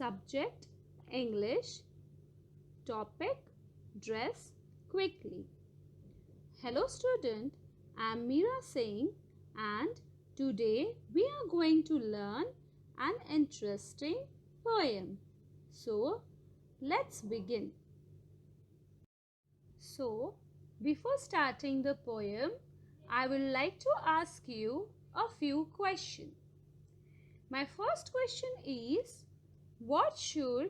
Subject English. Topic dress quickly. Hello student, I am Meera Singh and today we are going to learn an interesting poem. So let's begin. So before starting the poem, I would like to ask you a few questions. My first question is, what should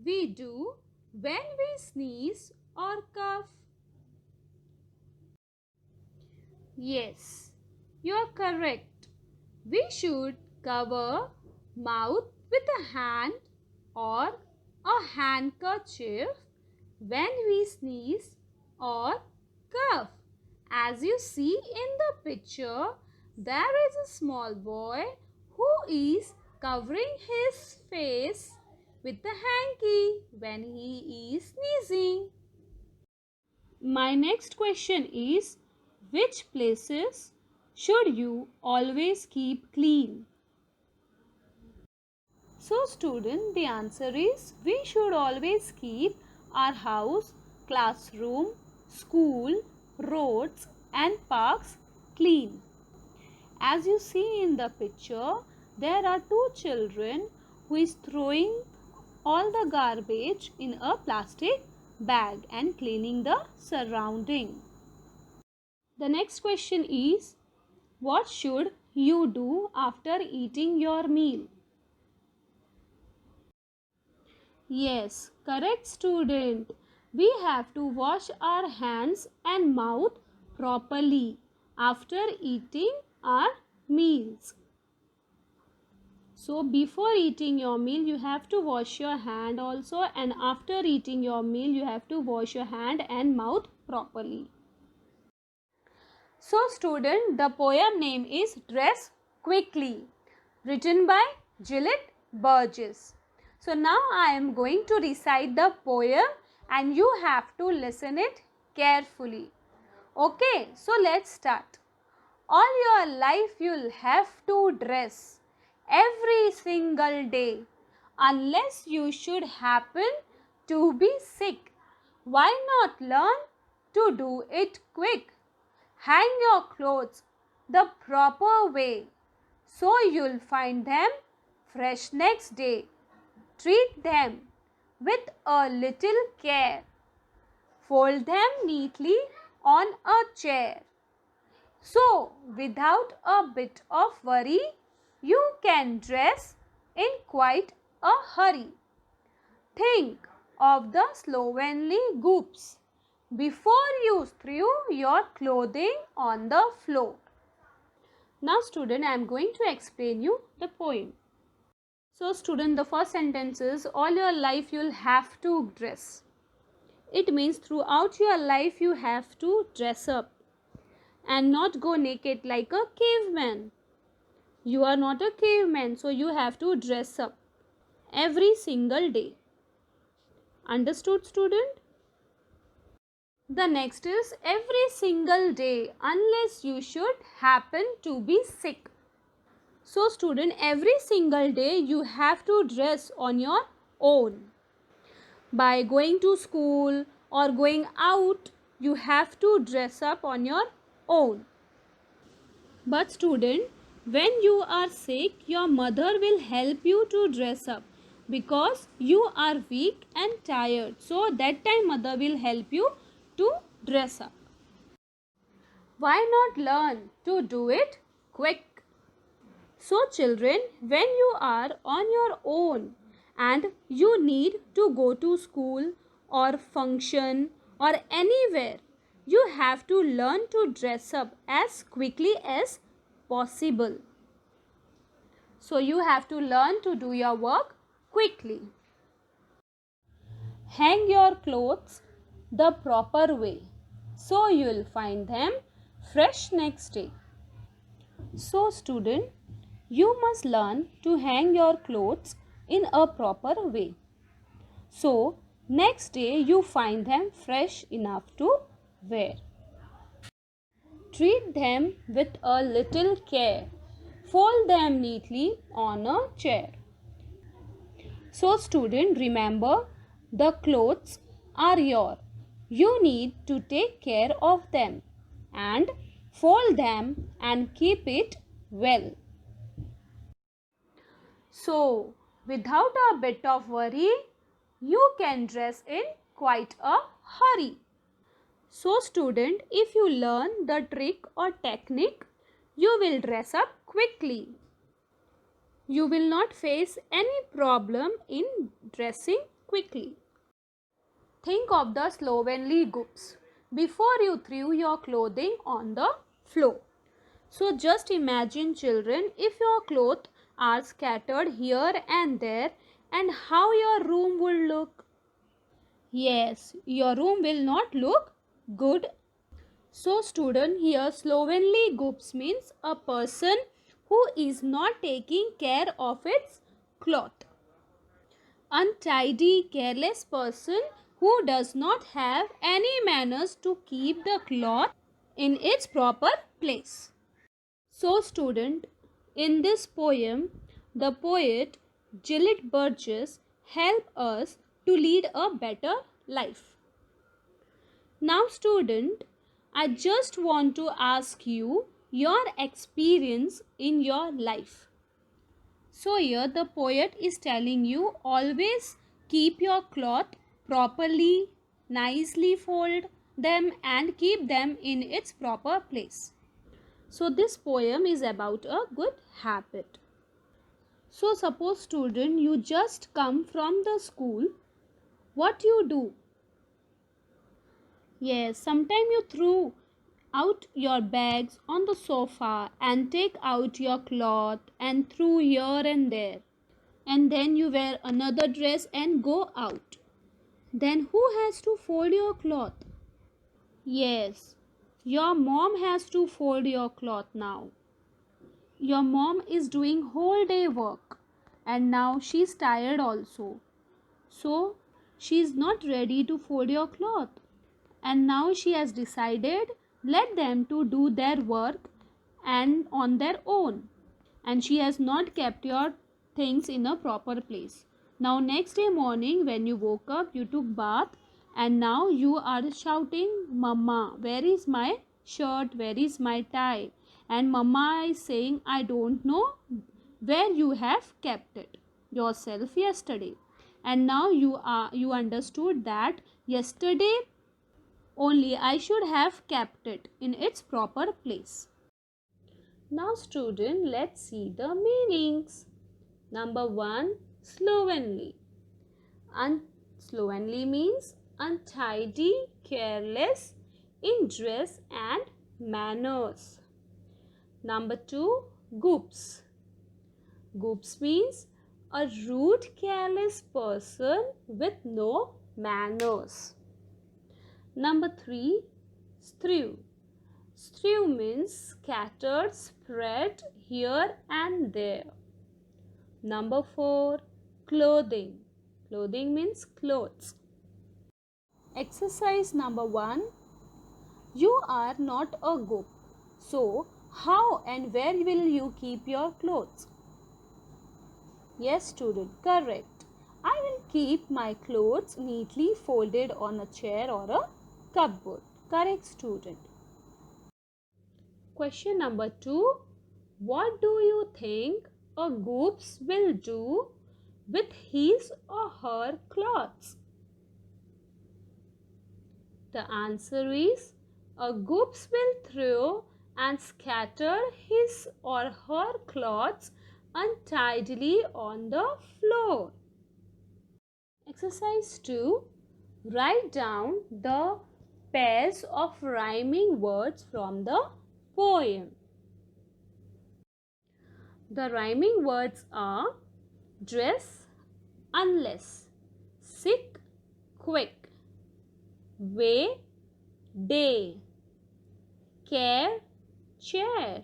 we do when we sneeze or cough? Yes, you are correct. We should cover mouth with a hand or a handkerchief when we sneeze or cough. As you see in the picture, there is a small boy who is covering his face with a hanky when he is sneezing. My next question is, which places should you always keep clean? So student, the answer is we should always keep our house, classroom, school, roads and parks clean. As you see in the picture, there are two children who is throwing all the garbage in a plastic bag and cleaning the surrounding. The next question is, what should you do after eating your meal? Yes, correct student. We have to wash our hands and mouth properly after eating our meals. So before eating your meal, you have to wash your hand also, and after eating your meal, you have to wash your hand and mouth properly. So student, the poem name is Dress Quickly, written by Gillette Burgess. So now I am going to recite the poem and you have to listen it carefully. Okay, so let's start. All your life you'll have to dress every single day unless you should happen to be sick. Why not learn to do it quick? Hang your clothes the proper way so you'll find them fresh next day. Treat them with a little care. Fold them neatly on a chair. So, without a bit of worry, you can dress in quite a hurry. Think of the slovenly goops before you threw your clothing on the floor. Now student, I am going to explain you the poem. So student, the first sentence is, all your life you'll have to dress. It means throughout your life you have to dress up and not go naked like a caveman. You are not a caveman, so you have to dress up every single day. Understood student? The next is every single day unless you should happen to be sick. So student, every single day you have to dress on your own. By going to school or going out, you have to dress up on your own. But student, when you are sick, your mother will help you to dress up because you are weak and tired. So that time mother will help you to dress up. Why not learn to do it quick? So children, when you are on your own and you need to go to school or function or anywhere, you have to learn to dress up as quickly as possible. So you have to learn to do your work quickly. Hang your clothes the proper way so you will find them fresh next day. So student, you must learn to hang your clothes in a proper way. So next day you find them fresh enough to wear. Treat them with a little care. Fold them neatly on a chair. So student, remember, the clothes are yours. You need to take care of them and fold them and keep it well. So, without a bit of worry, you can dress in quite a hurry. So student, if you learn the trick or technique, you will dress up quickly. You will not face any problem in dressing quickly. Think of the slovenly goops before you threw your clothing on the floor. So just imagine children, if your clothes are scattered here and there, and how your room would look. Yes, your room will not look good. So student, here slovenly goods means a person who is not taking care of its cloth. Untidy, careless person who does not have any manners to keep the cloth in its proper place. So student, in this poem, the poet Gillett Burgess help us to lead a better life. Now student, I just want to ask you your experience in your life. So here the poet is telling you, always keep your cloth properly, nicely fold them and keep them in its proper place. So this poem is about a good habit. So suppose student, you just come from the school, what you do? Yes, sometime you threw out your bags on the sofa and take out your cloth and threw here and there. And then you wear another dress and go out. Then who has to fold your cloth? Yes, your mom has to fold your cloth now. Your mom is doing whole day work and now she's tired also. So she is not ready to fold your cloth. And now she has decided, let them to do their work and on their own. And she has not kept your things in a proper place. Now next day morning when you woke up, you took bath and now you are shouting, Mama, where is my shirt? Where is my tie? And Mama is saying, I don't know where you have kept it yourself yesterday. And now you understood that yesterday only I should have kept it in its proper place. Now student, let's see the meanings. Number 1, slovenly. Slovenly means untidy, careless in dress and manners. Number 2, goops. Goops means a rude, careless person with no manners. Number 3, strew. Strew means scattered, spread here and there. Number 4, clothing. Clothing means clothes. Exercise number 1. You are not a goop. So, how and where will you keep your clothes? Yes, student, correct. I will keep my clothes neatly folded on a chair or a cupboard. Correct, student. Question number 2. What do you think a goops will do with his or her clothes? The answer is a goops will throw and scatter his or her clothes untidily on the floor. Exercise 2. Write down the pairs of rhyming words from the poem. The rhyming words are dress, unless, sick, quick, way, day, care, chair,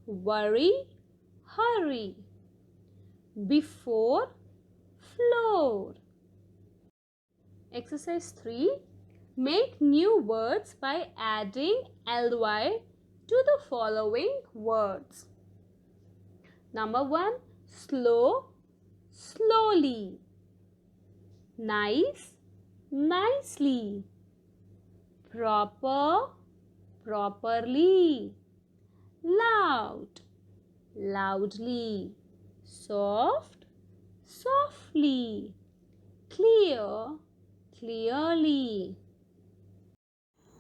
worry, hurry, before, floor. Exercise 3. Make new words by adding ly to the following words. Number 1, slow, slowly. Nice, nicely. Proper, properly. Loud, loudly. Soft, softly. Clear, clearly.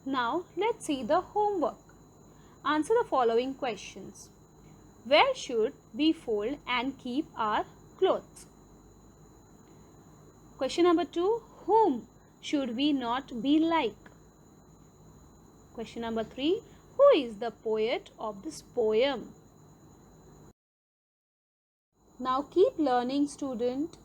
Now let's see the homework. Answer the following questions. Where should we fold and keep our clothes? Question number 2. Whom should we not be like? Question number 3. Who is the poet of this poem? Now keep learning, student.